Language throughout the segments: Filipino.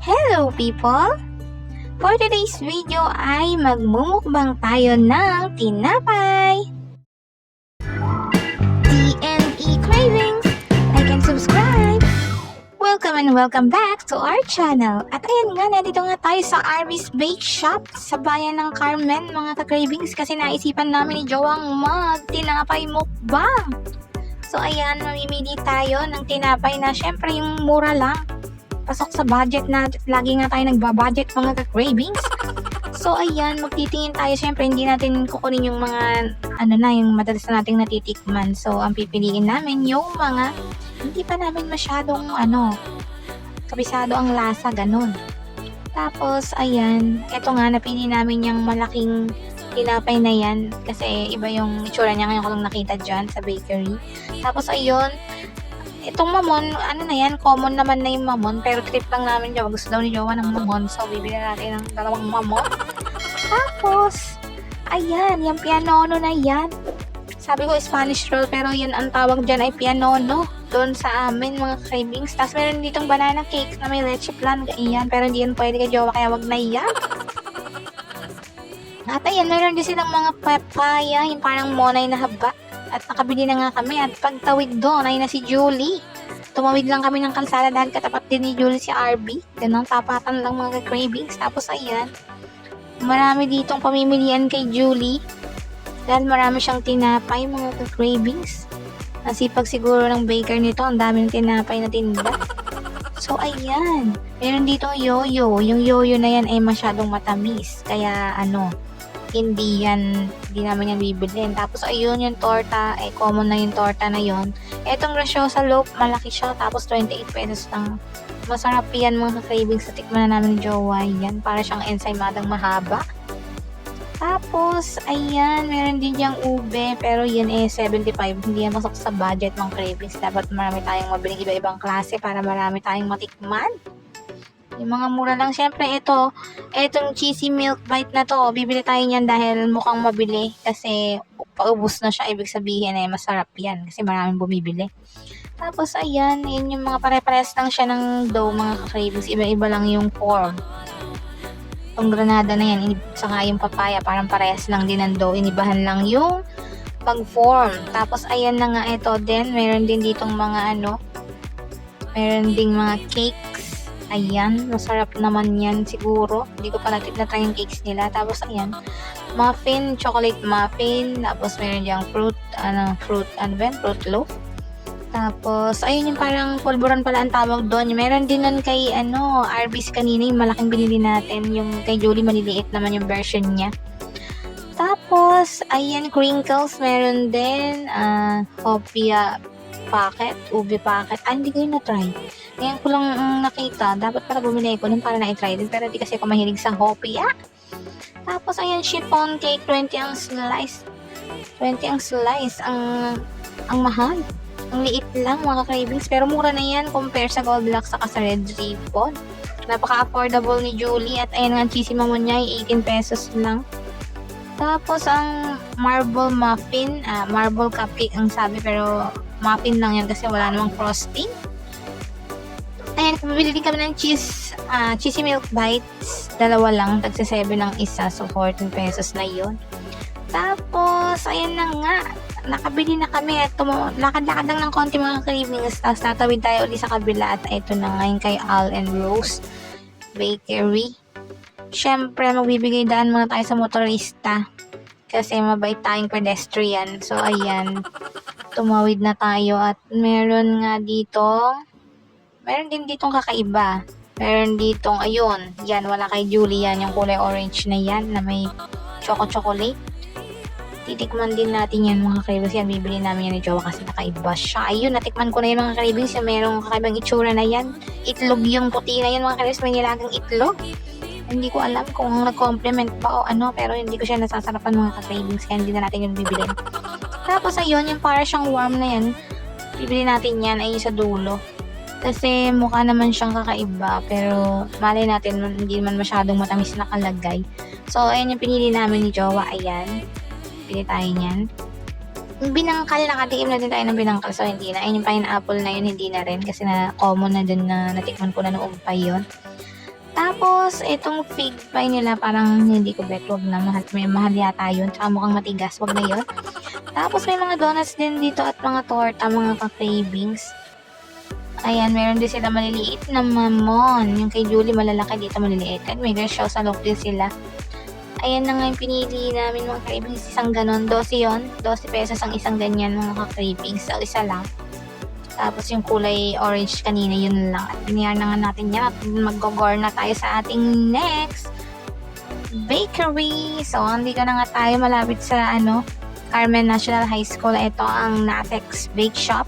Hello people! For today's video ay magmumukbang tayo ng tinapay. TNE Cravings! Like and subscribe! Welcome and welcome back to our channel. At ayan nga, nandito nga tayo sa Arby's Bake Shop sa bayan ng Carmen, mga ka-cravings, kasi naisipan namin ni Joang mag-tinapay mukbang. So ayan, mamimili tayo ng tinapay na syempre yung mura lang. Pasok sa budget na, lagi nga tayo nagbabudget mga ka-cravings. So ayan, magtitingin tayo. Syempre hindi natin kukunin yung mga yung madalas na nating natitikman. So ang pipiliin namin yung mga hindi pa namin masyadong kabisado ang lasa, ganun. Tapos ayan, eto nga napili namin yung malaking tinapay na yan kasi iba yung itsura niya ngayon ko lang nakita dyan sa bakery. Tapos ayun, itong mamon, common naman na yung mamon, pero trip lang namin Jowa. Gusto daw ni Jowa ng mamon, so bibili natin ng dalawang mamon. Tapos, ayan, yung pianono na yan. Sabi ko Spanish roll, pero yun ang tawag dyan ay pianono. Doon sa amin, mga cravings. Tapos meron ditong banana cakes na may leche flan, iyan, pero hindi yan pwede kay Jowa, kaya wag na yan. At ayan, meron din silang mga papaya, yung parang monay na haba. At nakabili na nga kami at pagtawid doon ay na si Julie. Tumawid lang kami ng kalsada dahil katapat din ni Julie si RB. Ganun, tapatan lang mga cravings. Tapos ayan, marami ditong pamimilian kay Julie. Dahil marami siyang tinapay mga cravings. Nasipag siguro ng baker nito, ang daming tinapay na tinda. So ayan, meron ditong yoyo. Yung yoyo na yan ay masyadong matamis. Kaya hindi namin yan bibilin. Tapos ayun, yung torta, common na yung torta na yon. Etong Graciosa loaf, malaki siya, tapos 28 pesos lang. Masarap yan mga cravings, sa tikman na namin ni Jowa yan. Para siyang ensaymada mahaba. Tapos, ayan, meron din diyang ube, pero yan 75. Hindi yan masok sa budget mga cravings. Dapat marami tayong mabiling iba-ibang klase para marami tayong matikman. Yung mga mura lang. Siyempre, etong cheesy milk bite na to, bibili tayo niyan dahil mukhang mabili. Kasi, paubos na siya. Ibig sabihin masarap yan. Kasi maraming bumibili. Tapos, ayan, yun yung mga pare-pares lang siya ng dough, mga cravings. Iba-iba lang yung form. Itong granada na yan, saka yung papaya, parang parehas lang din ng dough. Inibahan lang yung pag-form. Tapos, ayan na nga ito din. Meron din ditong mga meron ding mga cakes. Ayan, masarap naman yan siguro. Hindi ko pa na-try yung cakes nila. Tapos ayan, muffin, chocolate muffin. Tapos meron diyang fruit loaf. Tapos, ayun yung parang pulburon pala ang tawag doon. Meron din nun kay Arby's kanina, yung malaking binili natin. Yung kay Julie, maliliit naman yung version niya. Tapos, ayan, crinkles, meron din. Hopia packet, ube packet. Hindi ko yun na-try. Ngayon ko lang nakita. Dapat para bumili ko nun para na-try din. Pero di kasi ako mahilig sa hopia. Tapos, ayan, chiffon cake, 20 ang slice. 20 ang slice. Ang mahal. Ang liit lang, mga cravings. Pero mura na yan compare sa Goldilocks saka sa Red Ribbon. Napaka-affordable ni Julie. At ayan nga, cheesy mamon niya, 18 pesos lang. Tapos, ang marble muffin, marble cupcake ang sabi, pero muffin lang yan kasi wala namang frosting. Ayan, pabili din kami ng cheesy milk bites. Dalawa lang, tagsa 7 ang isa. So, 14 pesos na yun. Tapos, ayan na nga. Nakabili na kami at lakad-lakad lang ng konti mga cravings. Tapos, tatawid tayo ulit sa kabila at ito na ngayon kay Al and Rose Bakery. Siyempre, magbibigay daan muna tayo sa motorista. Kasi mabait tayong pedestrian. So, ayan. Tumawid na tayo at meron din ditong kakaiba. Meron ditong, ayun, yan, wala kay Julie yan, yung kulay orange na yan, na may chocolate. Titikman din natin yan mga cravings, yan, bibili namin yan ni Jowa kasi nakaiba siya. Ayun, natikman ko na yung mga cravings, yung merong kakaibang itsura na yan. Itlog yung puti na yan mga cravings, may nilagang itlog. Hindi ko alam kung nag-complement ba o pero hindi ko siya nasasarapan mga cravings, kaya hindi na natin yung bibili. Tapos ayun, yung para siyang warm na yan, bibili natin yan ay sa dulo. Kasi mukha naman siyang kakaiba, pero malay natin hindi man masyadong matamis na kalagay. So, ayan yung pinili namin ni Jowa. Ayan, pili tayo niyan. Binangkal, nakatikim na din tayo ng binangkal, so hindi na. Ayun yung pineapple na yun, hindi na rin kasi na common na din na natikman ko na noong pa yun. Tapos, itong fig pie nila, parang hindi ko bet, wag na, mahal yata yun. Tsaka mukhang matigas, wag na yun. Tapos, may mga donuts din dito at mga torta, mga ka-cravings. Ayan, meron din sila maliliit na mamon. Yung kay Julie, malalaki, dito maliliit. At may show sa loob din sila. Ayan na nga yung pinili namin mga cravings. Isang ganon, 12 yun. 12 pesos ang isang ganyan mga ka-cravings. So, isa lang. Tapos yung kulay orange kanina, yun lang. At biniyar na nga natin yan. At mag-gore na tayo sa ating next bakery. So, andito na nga tayo malapit sa Carmen National High School. Ito ang Natex Bake Shop.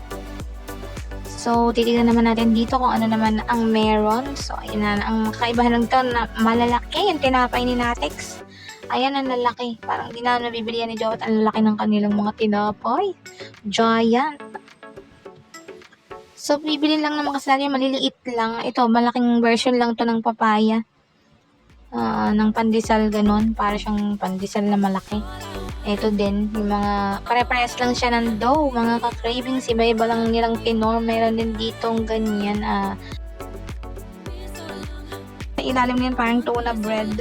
So, titignan naman natin dito kung ano naman ang meron. So, ayun na. Ang kaibahan lang ito na malalaki yung tinapay ni Natex. Ayan, ang lalaki. Parang di na nabibili yan ni Joe at ang lalaki ng kanilang mga tinapay. Giant. So, bibili lang naman kasi natin maliliit lang. Ito, malaking version lang to ng papaya. Ng pandesal, ganun. Para siyang pandesal na malaki. Ito din, yung mga, pare-parehas lang siya ng dough. Mga ka-cravings, iba-iba lang nilang tinor. Meron din ditong ganyan. Sa ilalim niyan, parang tuna bread.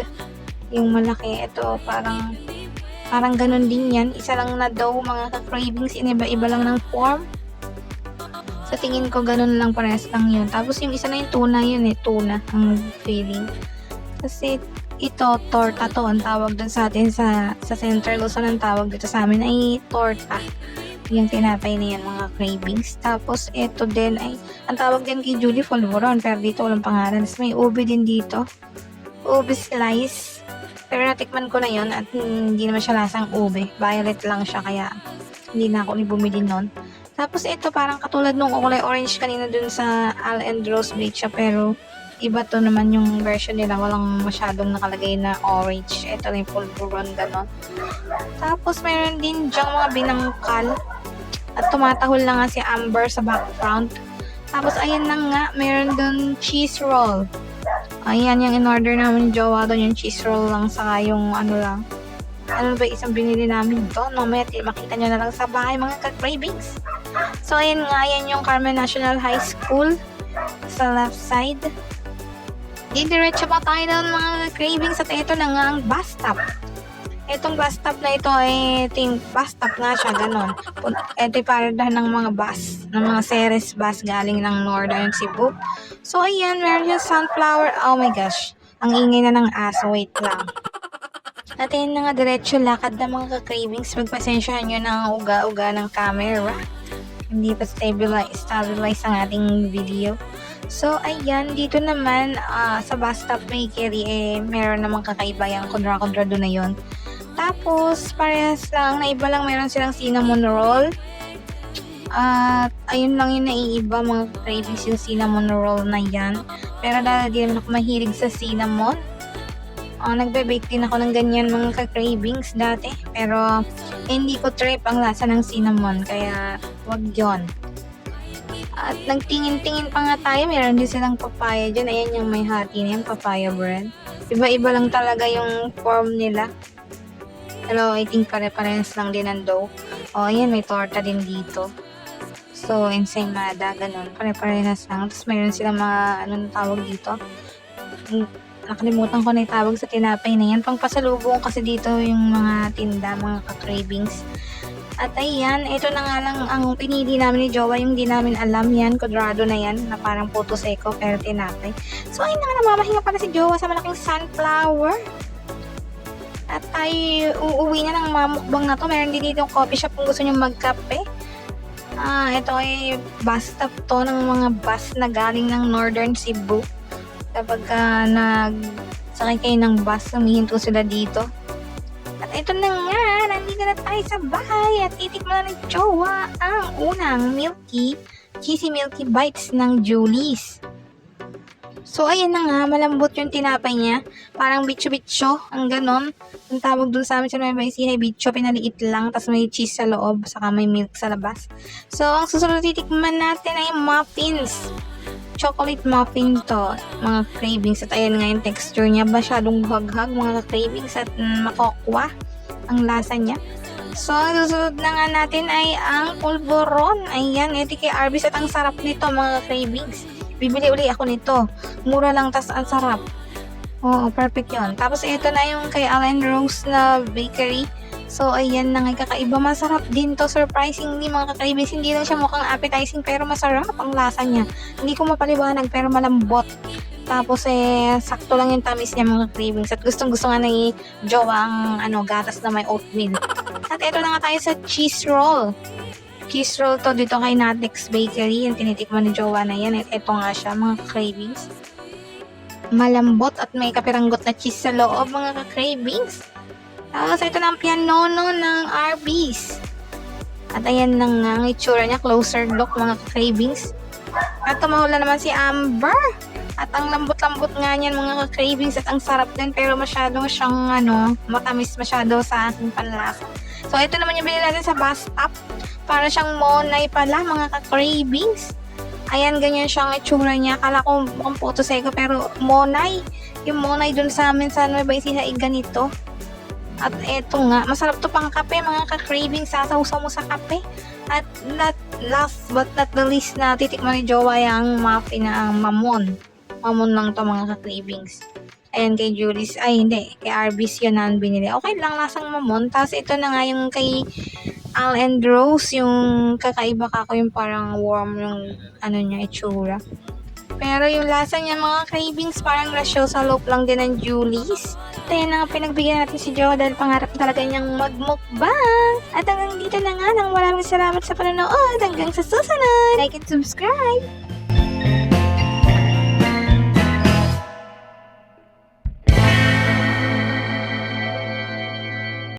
Yung malaki, ito, parang ganun din yan. Isa lang na dough, mga ka-cravings. Iba-iba lang ng form. Sa tingin ko, ganun lang, parehas lang yun. Tapos yung isa na yung tuna yun tuna ang feeling. Kasi ito, torta to, ang tawag dun sa atin sa Central Luzon, ang tawag dito sa amin ay torta. Yung tinapay na yan, mga cravings. Tapos ito din ay, ang tawag din kay Julie Folvoron, pero dito walang pangalan. Tapos may ube din dito. Ube slice. Pero natikman ko na yun at hindi naman siya lasang ube. Violet lang siya, kaya hindi na ako bumili nun. Tapos ito parang katulad nung kulay orange kanina dun sa Al and Rose Bake Shop, pero iba to naman yung version nila, walang masyadong nakalagay na orange. Ito na yung pulburon, gano'n. Tapos mayroon din dyang mga binangkal at tumatahol na nga si Amber sa background. Tapos ayan na nga, mayroon dun cheese roll. Ayan yung in-order namin ni Jowa doon, yung cheese roll lang, saka yung lang. Ano ba isang binili namin doon? Mamaya makita nyo na lang sa bahay mga ka-cravings. So, ayan nga, yan yung Carmen National High School sa left side. Didiretso pa tayo doon mga cravings at ito na nga ang bus stop. Itong bus stop na ito ito yung bus stop nga siya, ganon. Ito yung paradahan ng mga bus, ng mga series bus galing ng Northern Cebu. So, ayan, meron yung sunflower. Oh my gosh, ang ingay na ng aso, wait lang. At yun na nga, diretso lakad na mga ka-cravings. Magpasensyahan nyo ng uga-uga ng camera. Hindi pa stabilize ang ating video. So, ayan, dito naman sa bus stop bakery, meron namang kakaiba yung kondra-kondra doon na yun. Tapos, parehas lang, na iba lang, meron silang cinnamon roll. At, ayun lang yung naiiba, mga cravings yung cinnamon roll na yan. Pero dahil di naman ako mahilig sa cinnamon, nagbe-bake din ako ng ganyan mga ka-cravings dati. Pero, hindi ko trip ang lasa ng cinnamon, kaya wag yon. At nagtingin-tingin pa nga tayo, meron din silang papaya dyan. Ayan yung may hati na yung papaya bread. Iba-iba lang talaga yung form nila. Pero I think pare-parehas lang din ang dough. Ayan, may torta din dito. So, ensaymada, ganun. Pare-parehas lang. Tapos mayroon silang mga, anong tawag dito? Nakalimutan ko na itawag sa tinapay na yan. Pangpasalubong kasi dito yung mga tinda, mga ka-cravings. At ayan, ito na nga lang ang pinili namin ni Jowa, yung di namin alam yan, quadrado na yan, na parang puto seco pero tinapay. So ayun na nga, namamahinga pala si Jowa sa malaking sunflower. At tayo uuwi na ng mamukbang na to. Meron din dito yung coffee shop kung gusto nyo magkape. Ito ay bus stop to ng mga bus na galing ng Northern Cebu. Kapag nagsakay kayo ng bus, humihinto sila dito. At ito na nga, nandito na tayo sa bahay at titikman na ng Jowa ang unang cheesy milky bites ng Julie's. So, ayan na nga, malambot yung tinapay niya. Parang bitcho-bitcho, ang ganon. Ang tawag dun sa amin sa Nueva Ecija, bitcho, pinaliit lang, tapos may cheese sa loob, saka may milk sa labas. So, ang susunod titikman natin ay muffins. Chocolate muffin to, mga cravings. At ayan nga yung texture niya, masyadong buhaghag, mga cravings, at makokwa ang lasa niya. So, susunod na nga natin ay ang pulboron. Ayan, ito kay Arby's at ang sarap nito, mga cravings. Bibili uli ako nito. Mura lang, tas ang sarap. Oo, perfect yun. Tapos ito na yung kay Allen Rose na bakery. So, ayan na nga, kakaiba. Masarap din to, surprisingly mga kakribis. Hindi lang siya mukhang appetizing, pero masarap ang lasa niya. Hindi ko mapaliwanag, pero malambot. Tapos, sakto lang yung tamis niya mga cravings. At gustong-gusto nga ni Jowa ang gatas na may oatmeal. At ito na nga tayo sa cheese roll. Cheese roll to dito kay Natex Bakery. Yung tinitikman ni Jowa na yan. At ito nga siya, mga cravings. Malambot at may kapiranggot na cheese sa loob, mga ka-cravings. Tapos ito na ang pianono ng Arby's. At ayan na nga ang itsura niya, closer look mga ka-cravings. At tumahula naman si Amber. At ang lambot-lambot nga niyan mga ka-cravings at ang sarap din pero masyado siyang matamis masyado sa aking panlasa. So ito naman yung binili natin sa bus stop. Para siyang monay pala mga ka-cravings. Ayan, ganyan siyang itsura niya. Akala ko mukhang Puto Seco pero monay. Yung monay dun sa amin sa Nueva Ecija ay ganito. At eto nga, masarap to pang kape mga ka-cravings. Sasawsaw mo sa kape. At last but not the least na titikman ni Jowa yung muffin na ang mamon. Mamon lang to mga ka-cravings. Ayan kay Julie's. Ay hindi, kay Arby's yun na binili. Okay lang, lasang mamon. Tapos ito na nga yung kay Al and Rose, yung kakaiba kako yung parang warm yung niya itsura. Pero yung lasa niya mga cravings parang rasyo sa loop lang din ng Julie's. At yan na nga pinagbigyan natin si Jowa dahil pangarap talaga niyang magmukbang. At hanggang dito na nga, nang maraming salamat sa panonood. Hanggang sa susunod. Like and subscribe!